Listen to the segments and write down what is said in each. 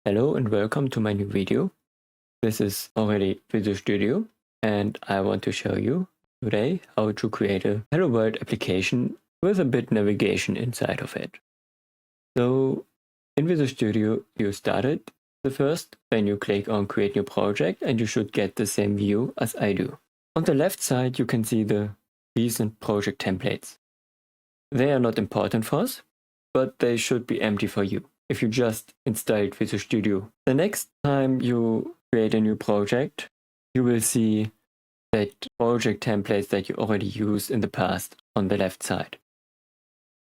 Hello and welcome to my new video. This is already Visual Studio and I want to show you today how to create a Hello World application with a bit navigation inside of it. So in Visual Studio you start it first, then you click on create new project and you should get the same view as I do. On the left side you can see the recent project templates. They are not important for us, but they should be empty for you if you just installed Visual Studio. The next time you create a new project, you will see that project templates that you already used in the past on the left side.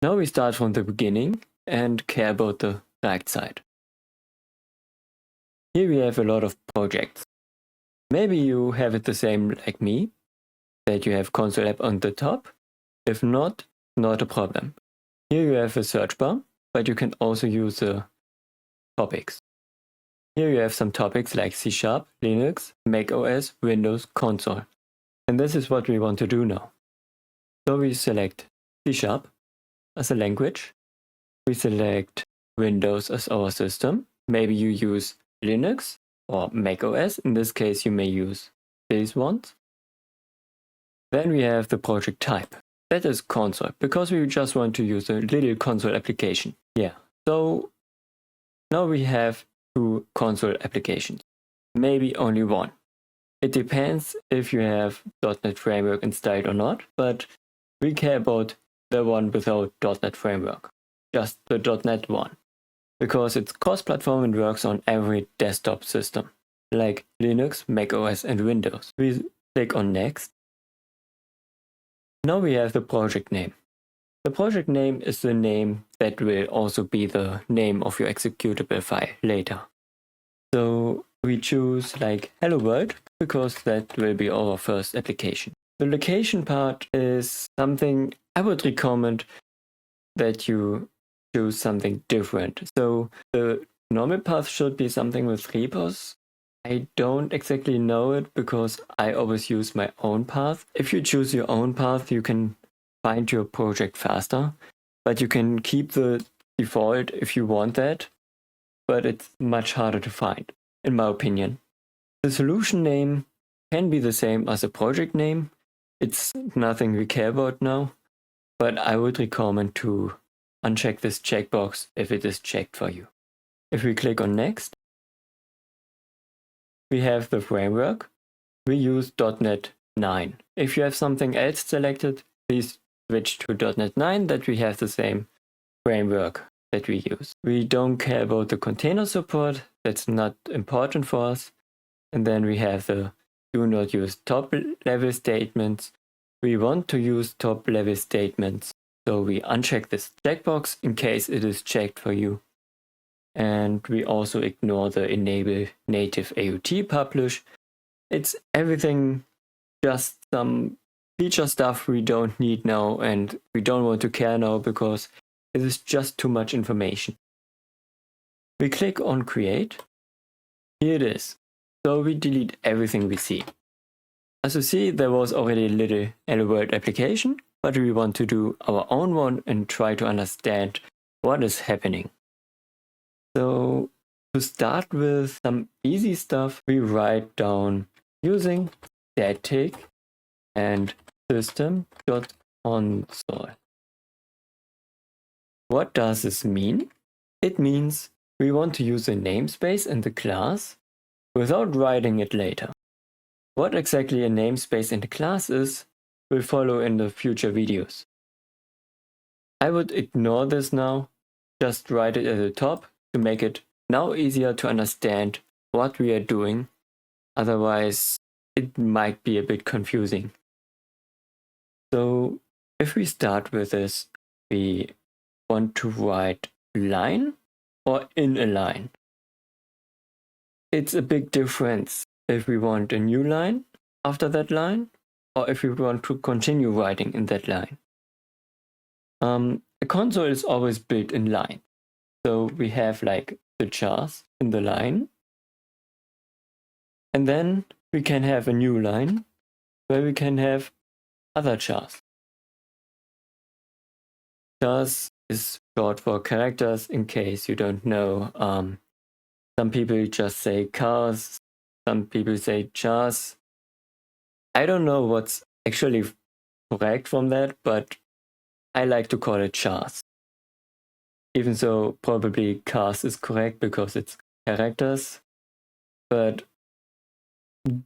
Now we start from the beginning and care about the right side. Here we have a lot of projects. Maybe you have it the same like me, that you have Console app on the top. If not, not a problem. Here you have a search bar, but you can also use the topics. Here you have some topics like C#, Linux, Mac OS, Windows, Console. And this is what we want to do now. So we select C# as a language. We select Windows as our system. Maybe you use Linux or Mac OS. In this case, you may use these ones. Then we have the project type. That is console, because we just want to use a little console application. Yeah, so now we have two console applications, maybe only one. It depends if you have .NET Framework installed or not, but we care about the one without .NET Framework, just the .NET one, because it's cross-platform and works on every desktop system, like Linux, Mac OS and Windows. We click on Next. Now we have the project name. The project name is the name that will also be the name of your executable file later. So we choose like Hello World because that will be our first application. The location part is something I would recommend that you choose something different. So the normal path should be something with repos. I don't exactly know it because I always use my own path. If you choose your own path, you can find your project faster, but you can keep the default if you want that, but it's much harder to find, in my opinion. The solution name can be the same as the project name. It's nothing we care about now, but I would recommend to uncheck this checkbox if it is checked for you. If we click on Next, we have the framework. We use .NET 9. If you have something else selected, please switch to .NET 9 that we have the same framework that we use. We don't care about the container support. That's not important for us. And then we have the do not use top level statements. We want to use top level statements. So we uncheck this checkbox in case it is checked for you. And we also ignore the enable native AUT publish. It's everything, just some feature stuff we don't need now and we don't want to care now because it is just too much information. We click on create. Here it is. So we delete everything we see. As you see, there was already a little Hello World application, but we want to do our own one and try to understand what is happening. So to start with some easy stuff, we write down using static and system.console. What does this mean? It means we want to use a namespace in the class without writing it later. What exactly a namespace in the class is will follow in the future videos. I would ignore this now, just write it at the top to make it now easier to understand what we are doing. Otherwise, it might be a bit confusing. So if we start with this, we want to write line or in a line. It's a big difference if we want a new line after that line or if we want to continue writing in that line. A console is always built in line. So we have like the chars in the line. And then we can have a new line where we can have other chars. Chars is short for characters in case you don't know Some people just say cars, some people say jars. I don't know what's actually correct from that, but I like to call it jars. Even though probably cars is correct because it's characters, but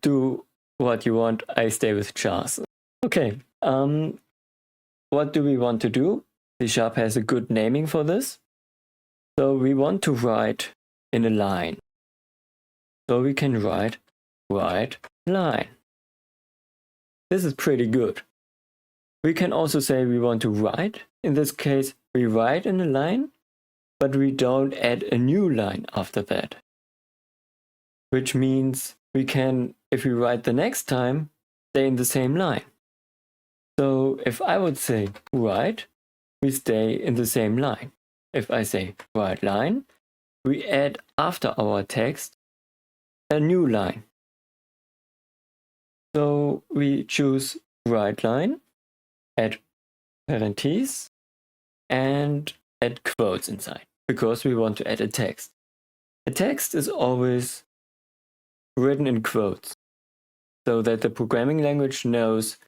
do what you want, I stay with jars. Okay, what do we want to do? C# has a good naming for this. So we want to write in a line. So we can write line. This is pretty good. We can also say we want to write. In this case, we write in a line, but we don't add a new line after that. Which means we can, if we write the next time, stay in the same line. So if I would say write, we stay in the same line. If I say write line, we add after our text a new line. So we choose write line, add parentheses, and add quotes inside, because we want to add a text. A text is always written in quotes, so that the programming language knows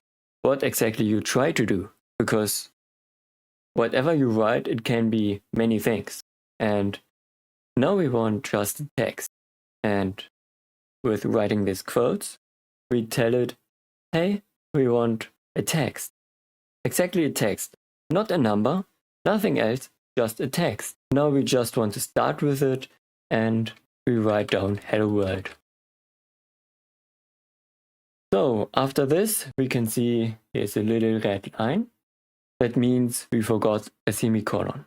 what exactly you try to do, because whatever you write, it can be many things. And now we want just text. And with writing these quotes, we tell it, hey, we want a text. Exactly a text, not a number, nothing else, just a text. Now we just want to start with it, and we write down hello world. So after this, we can see here's a little red line. That means we forgot a semicolon.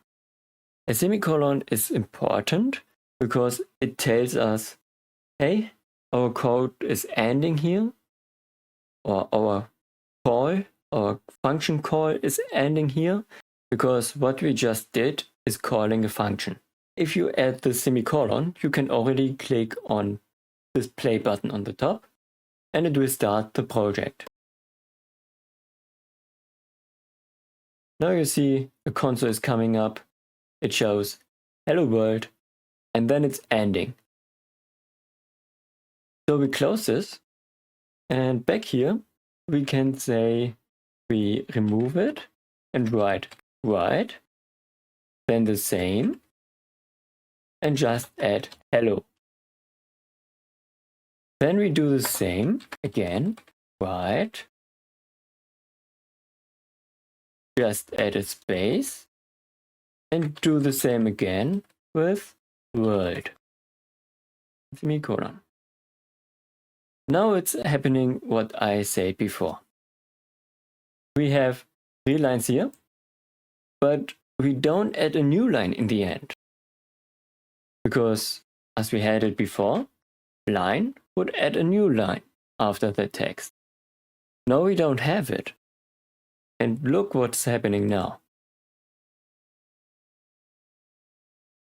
A semicolon is important because it tells us, hey, our code is ending here, or our function call is ending here, because what we just did is calling a function. If you add the semicolon, you can already click on this play button on the top, and it will start the project. Now you see a console is coming up. It shows hello world, and then it's ending. So we close this, and back here we can say we remove it and write, then the same, and just add hello. Then we do the same again, write, just add a space, and do the same again with world, semicolon. Now it's happening what I said before. We have 3 lines here, but we don't add a new line in the end. Because as we had it before, line would add a new line after the text. Now we don't have it. And look what's happening now.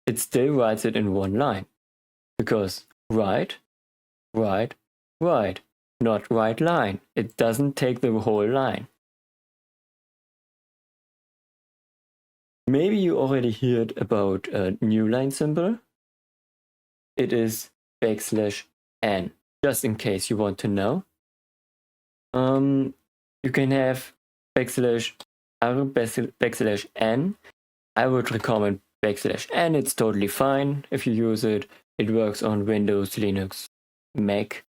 It still writes it in one line. Because write, not write line. It doesn't take the whole line. Maybe you already heard about a new line symbol. It is \n, just in case you want to know. You can have \n. I would recommend \n. It's totally fine if you use it. It works on Windows, Linux, Mac.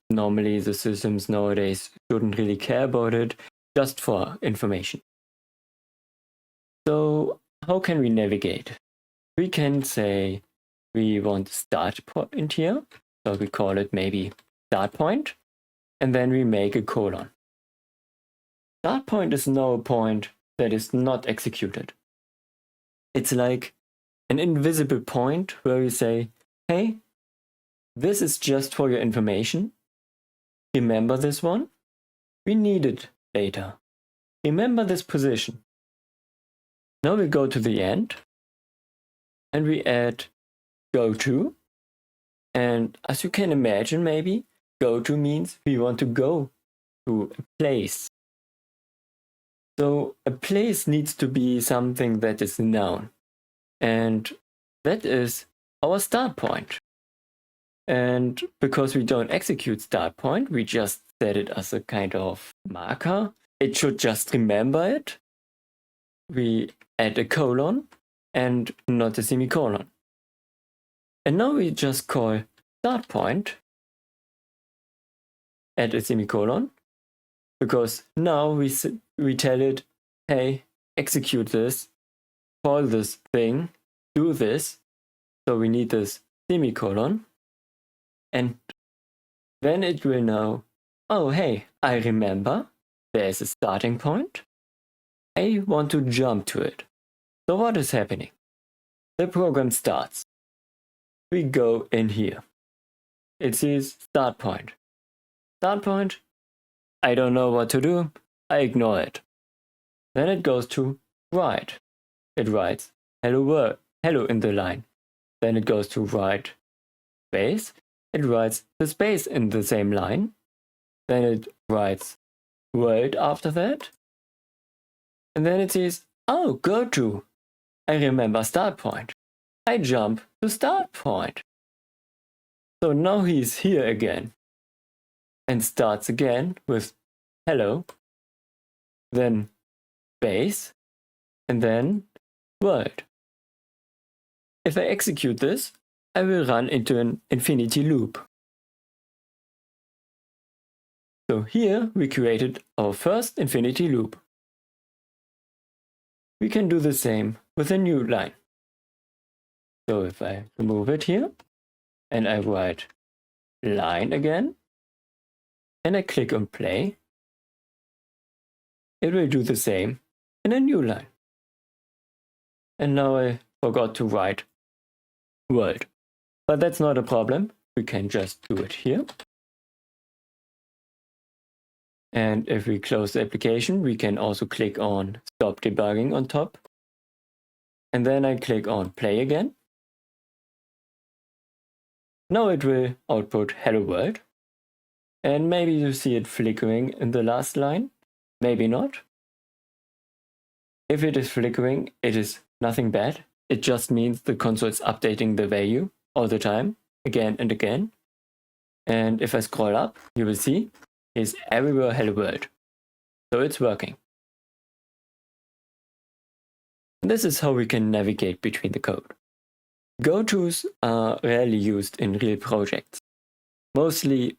Normally the systems nowadays shouldn't really care about it, just for information. So how can we navigate? We can say we want start point here, so we call it maybe start point, and then we make a colon. Start point is now a point that is not executed. It's like an invisible point where we say, hey, this is just for your information. Remember this one? We need it later. Remember this position. Now we go to the end, and we add go to. And as you can imagine, maybe, go to means we want to go to a place. So a place needs to be something that is a noun. And that is our start point. And because we don't execute start point, we just set it as a kind of marker. It should just remember it. We add a colon and not a semicolon. And now we just call start point, add a semicolon, because now we tell it, hey, execute this, call this thing, do this. So we need this semicolon. And then it will know, oh, hey, I remember there's a starting point. I want to jump to it. So what is happening? The program starts. We go in here. It says start point. Start point. I don't know what to do. I ignore it. Then it goes to write. It writes hello world, hello in the line. Then it goes to write space. It writes the space in the same line. Then it writes world after that. And then it says, oh, go to. I remember start point. I jump to start point. So now he's here again. And starts again with hello. Then space. And then world. If I execute this, I will run into an infinity loop. So here we created our first infinity loop. We can do the same with a new line. So if I remove it here and I write line again and I click on play, it will do the same in a new line. And now I forgot to write world. But that's not a problem. We can just do it here. And if we close the application, we can also click on stop debugging on top. And then I click on play again. Now it will output hello world. And maybe you see it flickering in the last line. Maybe not. If it is flickering, it is nothing bad. It just means the console is updating the value all the time, again and again. And if I scroll up, you will see is everywhere hello world. So it's working. This is how we can navigate between the code. Go-tos are rarely used in real projects. Mostly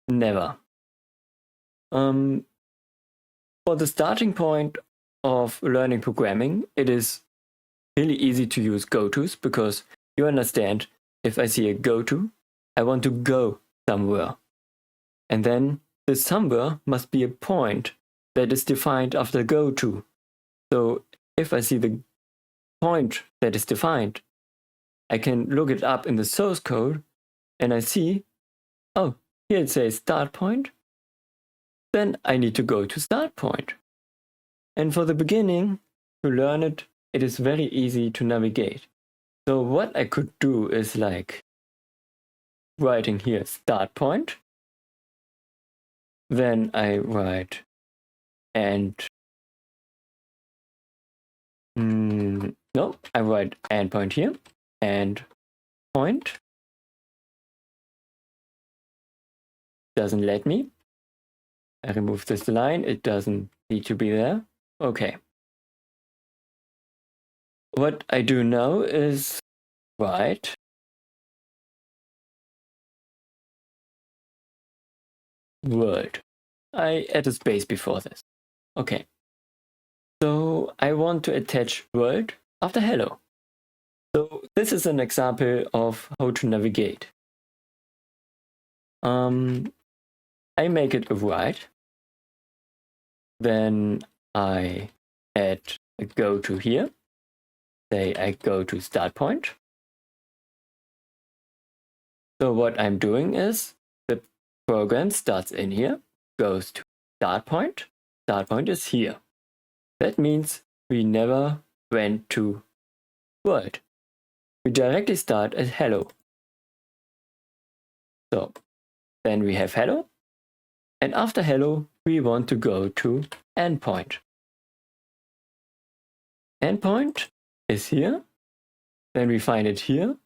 never. For the starting point of learning programming, it is really easy to use go-tos because you understand if I see a go-to, I want to go somewhere. And then the somewhere must be a point that is defined after go-to. So if I see the point that is defined, I can look it up in the source code and I see, oh, here it says start point. Then I need to go to start point. And for the beginning, to learn it, it is very easy to navigate. So what I could do is like writing here start point. Then I write I write endpoint here, and point. Doesn't let me. I remove this line, it doesn't need to be there. Okay. What I do now is write world. I add a space before this. Okay. So I want to attach world after hello. So this is an example of how to navigate. I make it a write. Then I add a go to here. Say I go to start point. So what I'm doing is the program starts in here, goes to start point. Start point is here. That means we never went to world. We directly start at hello. So then we have hello. And after hello, we want to go to endpoint. Endpoint is here. Then we find it here.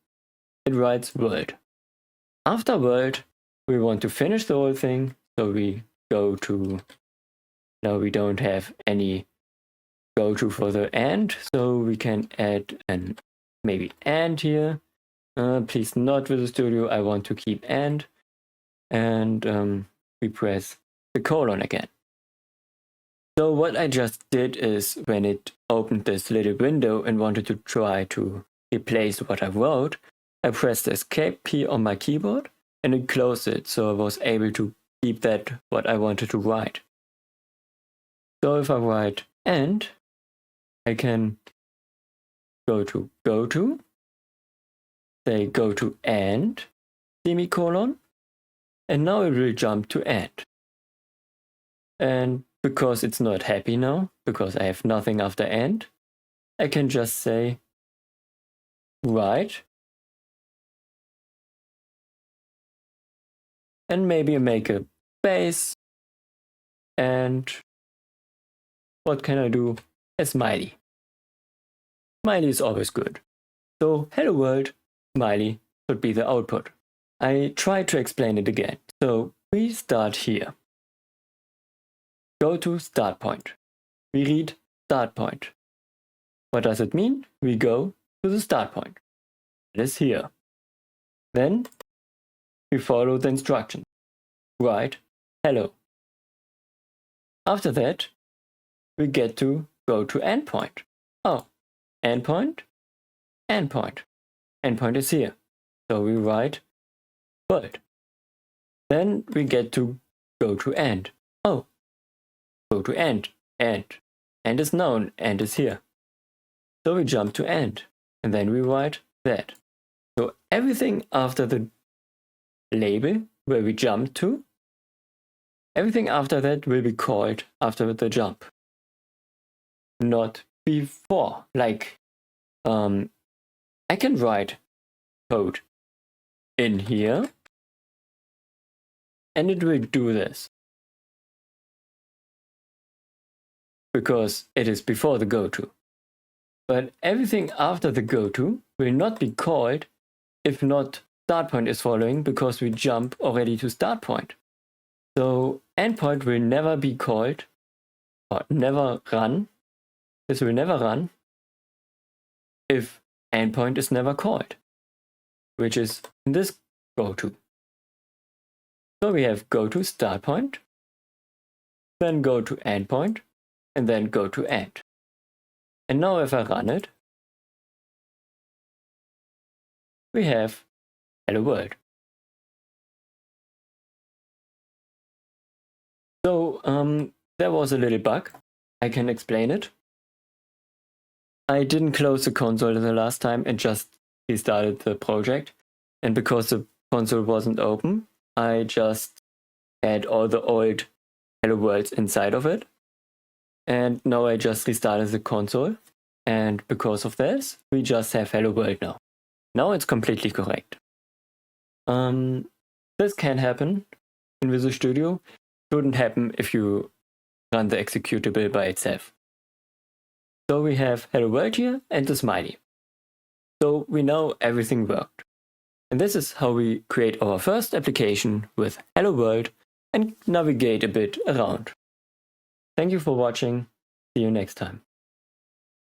it writes world. After world, we want to finish the whole thing, so we go to, now we don't have any go to for the and, so we can add an maybe and here. Please not Visual Studio, I want to keep and we press the colon again. So what I just did is, when it opened this little window and wanted to try to replace what I wrote, I pressed the escape key on my keyboard and it closed it, so I was able to keep that what I wanted to write. So if I write and, I can go to, say go to and, semicolon, and now it will jump to and. And because it's not happy now, because I have nothing after and, I can just say write, and maybe make a space, and what can I do? A smiley. Smiley is always good. So hello world, smiley should be the output. I try to explain it again. So we start here. Go to start point. We read start point. What does it mean? We go to the start point. It is here. Then we follow the instructions. Write hello. After that, we get to go to endpoint. Oh, endpoint, endpoint. Endpoint is here. So we write world. Then we get to go to end. Oh, go to end, end. End is known, end is here. So we jump to end, and then we write that. So everything after the label where we jump to, everything after that will be called after the jump. Not before. Like, I can write code in here, and it will do this. Because it is before the goto. But everything after the goto will not be called if not start point is following, because we jump already to start point. So endpoint will never be called, or never run. This will never run if endpoint is never called, which is in this goto. So we have go to start point, then go to endpoint, and then go to end. And now if I run it, we have hello world. So there was a little bug. I can explain it. I didn't close the console the last time and just restarted the project. And because the console wasn't open, I just had all the old hello worlds inside of it. And now I just restarted the console. And because of this, we just have hello world now. Now it's completely correct. This can happen in Visual Studio. Shouldn't happen if you run the executable by itself. So we have hello world here and the smiley. So we know everything worked. And this is how we create our first application with hello world and navigate a bit around. Thank you for watching. See you next time.